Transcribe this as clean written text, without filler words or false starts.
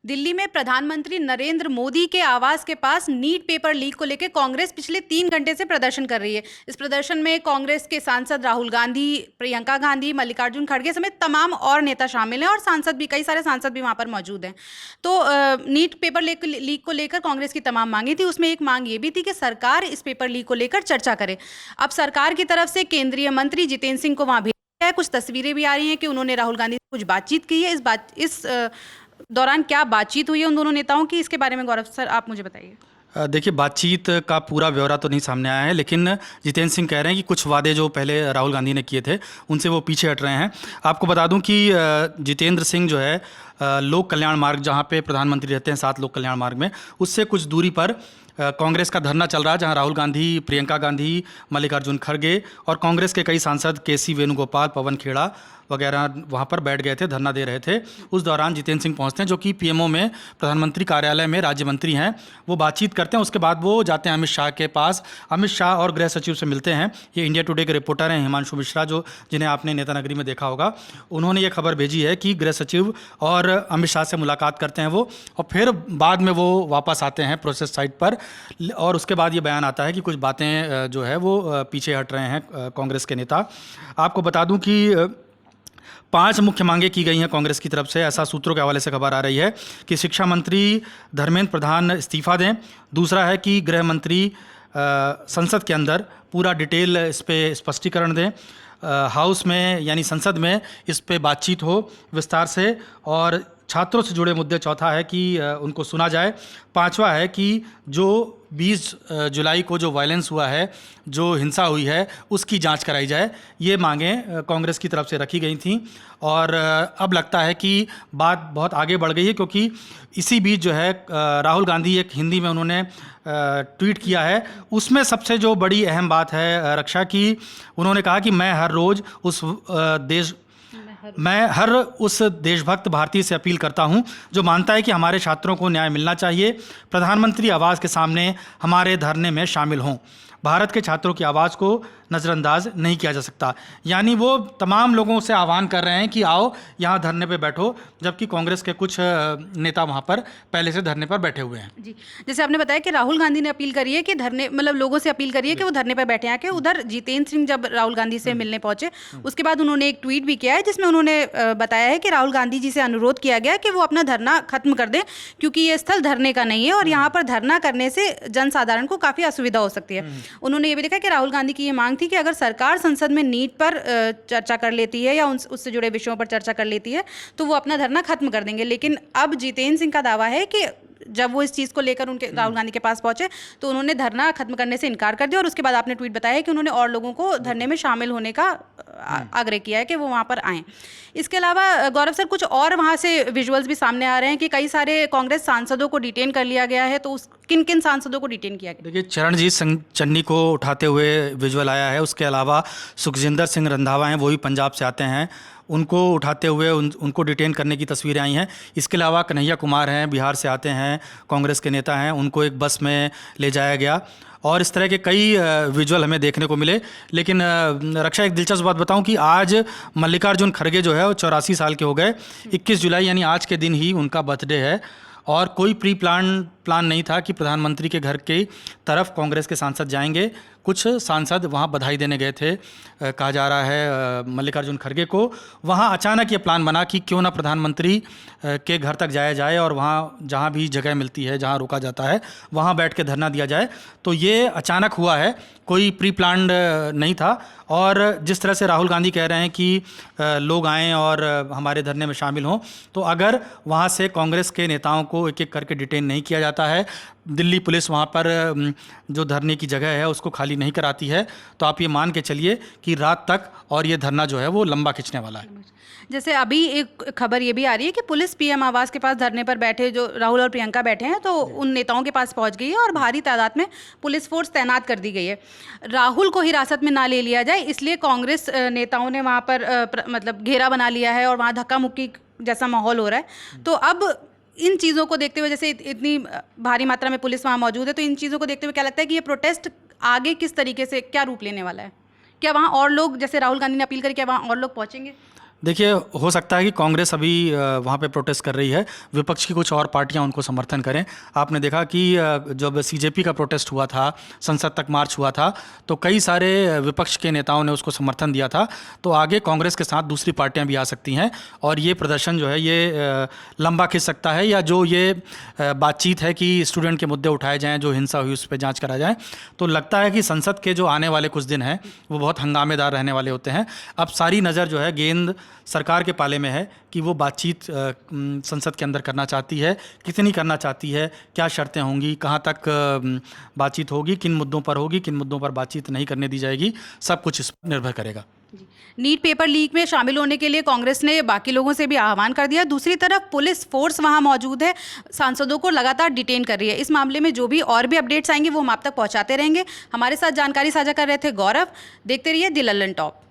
दिल्ली में प्रधानमंत्री नरेंद्र मोदी के आवास के पास नीट पेपर लीक को लेकर कांग्रेस पिछले 3 घंटे से प्रदर्शन कर रही है। इस प्रदर्शन में कांग्रेस के सांसद राहुल गांधी, प्रियंका गांधी, मल्लिकार्जुन खड़गे समेत तमाम और नेता शामिल हैं और सांसद भी, कई सारे सांसद भी वहां पर मौजूद हैं। तो नीट पेपर लीक को लेकर कांग्रेस की तमाम मांगी थी। उसमें एक मांग ये भी थी कि सरकार इस पेपर लीक को लेकर चर्चा करे। अब सरकार की तरफ से केंद्रीय मंत्री जितेंद्र सिंह को वहां भेजा है। कुछ तस्वीरें भी आ रही हैं कि उन्होंने राहुल गांधी से कुछ बातचीत की है। इस दौरान क्या बातचीत हुई है उन दोनों नेताओं की, इसके बारे में गौरव सर आप मुझे बताइए। देखिए, बातचीत का पूरा ब्यौरा तो नहीं सामने आया है, लेकिन जितेंद्र सिंह कह रहे हैं कि कुछ वादे जो पहले राहुल गांधी ने किए थे उनसे वो पीछे हट रहे हैं। आपको बता दूं कि जितेंद्र सिंह जो है लोक कल्याण मार्ग, जहां पे प्रधानमंत्री रहते हैं 7 लोक कल्याण मार्ग में, उससे कुछ दूरी पर कांग्रेस का धरना चल रहा है, जहां राहुल गांधी, प्रियंका गांधी, मल्लिकार्जुन खड़गे और कांग्रेस के कई सांसद केसी वेणुगोपाल, पवन खेड़ा वगैरह वहां पर बैठ गए थे, धरना दे रहे थे। उस दौरान जितेंद्र सिंह पहुंचते हैं, जो कि पीएमओ में, प्रधानमंत्री कार्यालय में राज्य मंत्री हैं। वो बातचीत करते हैं, उसके बाद वो जाते हैं अमित शाह के पास। अमित शाह और गृह सचिव से मिलते हैं। ये इंडिया टुडे के रिपोर्टर हैं हिमांशु मिश्रा, जो जिन्हें आपने नेता नगरी में देखा होगा। उन्होंने ये खबर भेजी है कि गृह सचिव और अमित शाह से मुलाकात करते हैं वो, और फिर बाद में वो वापस आते हैं प्रोसेस साइट पर, और उसके बाद ये बयान आता है कि कुछ बातें जो है वो पीछे हट रहे हैं कांग्रेस के नेता। आपको बता दूं कि 5 मुख्य मांगे की गई हैं कांग्रेस की तरफ से, ऐसा सूत्रों के हवाले से खबर आ रही है कि शिक्षा मंत्री धर्मेंद्र प्रधान इस्तीफा दें। दूसरा है कि गृह मंत्री संसद के अंदर पूरा डिटेल इस पे स्पष्टीकरण दें, हाउस में यानी संसद में इस पे बातचीत हो विस्तार से, और छात्रों से जुड़े मुद्दे चौथा है कि उनको सुना जाए। पांचवा है कि जो 20 जुलाई को जो वायलेंस हुआ है, जो हिंसा हुई है, उसकी जांच कराई जाए। ये मांगें कांग्रेस की तरफ से रखी गई थीं, और अब लगता है कि बात बहुत आगे बढ़ गई है, क्योंकि इसी बीच जो है राहुल गांधी, एक हिंदी में उन्होंने ट्वीट किया है, उसमें सबसे जो बड़ी अहम बात है रक्षा की, उन्होंने कहा कि मैं हर उस देशभक्त भारतीय से अपील करता हूं जो मानता है कि हमारे छात्रों को न्याय मिलना चाहिए, प्रधानमंत्री आवास के सामने हमारे धरने में शामिल हों। भारत के छात्रों की आवाज़ को नज़रअंदाज नहीं किया जा सकता। यानी वो तमाम लोगों से आह्वान कर रहे हैं कि आओ यहाँ धरने पे बैठो, जबकि कांग्रेस के कुछ नेता वहाँ पर पहले से धरने पर बैठे हुए हैं। जी, जैसे आपने बताया कि राहुल गांधी ने अपील करी है कि धरने, मतलब लोगों से अपील करी है कि वो धरने पर बैठे आके। उधर जितेंद्र सिंह जब राहुल गांधी से मिलने पहुंचे, उसके बाद उन्होंने एक ट्वीट भी किया है, जिसमें उन्होंने बताया है कि राहुल गांधी जी से अनुरोध किया गया कि वो अपना धरना खत्म कर दें, क्योंकि ये स्थल धरने का नहीं है और यहाँ पर धरना करने से जनसाधारण को काफ़ी असुविधा हो सकती है। उन्होंने ये भी देखा कि राहुल गांधी की ये मांग थी कि अगर सरकार संसद में नीट पर चर्चा कर लेती है या उससे जुड़े विषयों पर चर्चा कर लेती है तो वो अपना धरना खत्म कर देंगे। लेकिन अब जितेंद्र सिंह का दावा है कि जब वो इस चीज़ को लेकर उनके राहुल गांधी के पास पहुंचे तो उन्होंने धरना खत्म करने से इनकार कर दिया, और उसके बाद आपने ट्वीट बताया कि उन्होंने और लोगों को धरने में शामिल होने का आग्रह किया है कि वो वहाँ पर आएँ। इसके अलावा गौरव सर, कुछ और वहाँ से विजुअल्स भी सामने आ रहे हैं कि कई सारे कांग्रेस सांसदों को डिटेन कर लिया गया है। तो किन किन सांसदों को डिटेन किया गया? देखिए, चरणजीत चन्नी को उठाते हुए विजुअल आया है। उसके अलावा सुखजिंदर सिंह रंधावा हैं, वो भी पंजाब से आते हैं, उनको उठाते हुए उनको डिटेन करने की तस्वीरें आई हैं। इसके अलावा कन्हैया कुमार हैं, बिहार से आते हैं, कांग्रेस के नेता हैं, उनको एक बस में ले जाया गया, और इस तरह के कई विजुअल हमें देखने को मिले। लेकिन रक्षा, एक दिलचस्प बात बताऊं कि आज मल्लिकार्जुन खड़गे जो है वो 84 साल के हो गए। 21 जुलाई यानी आज के दिन ही उनका बर्थडे है, और कोई प्लान नहीं था कि प्रधानमंत्री के घर की तरफ कांग्रेस के सांसद जाएंगे। कुछ सांसद वहाँ बधाई देने गए थे, कहा जा रहा है मल्लिकार्जुन खड़गे को। वहाँ अचानक ये प्लान बना कि क्यों ना प्रधानमंत्री के घर तक जाया जाए, और वहाँ जहाँ भी जगह मिलती है, जहाँ रोका जाता है, वहाँ बैठ के धरना दिया जाए। तो ये अचानक हुआ है, कोई प्री प्लान्ड नहीं था। और जिस तरह से राहुल गांधी कह रहे हैं कि लोग आएँ और हमारे धरने में शामिल हों, तो अगर वहाँ से कांग्रेस के नेताओं को एक एक करके डिटेन नहीं किया जाता है, दिल्ली पुलिस वहाँ पर जो धरने की जगह है उसको खाली नहीं कराती है, तो आप ये मान के चलिए कि रात तक और ये धरना जो है वो लंबा खिंचने वाला है। जैसे अभी एक खबर ये भी आ रही है कि पुलिस पीएम आवास के पास धरने पर बैठे जो राहुल और प्रियंका बैठे हैं, तो उन नेताओं के पास पहुंच गई है और भारी तादाद में पुलिस फोर्स तैनात कर दी गई है। राहुल को हिरासत में ना ले लिया जाए, इसलिए कांग्रेस नेताओं ने वहाँ पर मतलब घेरा बना लिया है और वहाँ धक्का मुक्की जैसा माहौल हो रहा है। तो अब इन चीज़ों को देखते हुए, जैसे इतनी भारी मात्रा में पुलिस वहाँ मौजूद है, तो इन चीज़ों को देखते हुए क्या लगता है कि ये प्रोटेस्ट आगे किस तरीके से क्या रूप लेने वाला है? क्या वहाँ और लोग, जैसे राहुल गांधी ने अपील करी, क्या वहाँ और लोग पहुँचेंगे? देखिए, हो सकता है कि कांग्रेस अभी वहाँ पे प्रोटेस्ट कर रही है, विपक्ष की कुछ और पार्टियां उनको समर्थन करें। आपने देखा कि जब सीजेपी का प्रोटेस्ट हुआ था, संसद तक मार्च हुआ था, तो कई सारे विपक्ष के नेताओं ने उसको समर्थन दिया था। तो आगे कांग्रेस के साथ दूसरी पार्टियां भी आ सकती हैं और ये प्रदर्शन जो है ये लंबा खिंच सकता है, या जो ये बातचीत है कि स्टूडेंट के मुद्दे उठाए जाएँ, जो हिंसा हुई उस पर जाँच करा जाए। तो लगता है कि संसद के जो आने वाले कुछ दिन हैं वो बहुत हंगामेदार रहने वाले होते हैं। अब सारी नज़र जो है गेंद सरकार के पाले में है कि वो बातचीत संसद के अंदर करना चाहती है, कितनी करना चाहती है, क्या शर्तें होंगी, कहाँ तक बातचीत होगी, किन मुद्दों पर होगी, किन मुद्दों पर बातचीत नहीं करने दी जाएगी, सब कुछ इस पर निर्भर करेगा। नीट पेपर लीक में शामिल होने के लिए कांग्रेस ने बाकी लोगों से भी आह्वान कर दिया। दूसरी तरफ पुलिस फोर्स वहां मौजूद है, सांसदों को लगातार डिटेन कर रही है। इस मामले में जो भी और भी अपडेट्स आएंगे वो हम आप तक पहुंचाते रहेंगे। हमारे साथ जानकारी साझा कर रहे थे गौरव। देखते रहिए द लल्लन टॉप।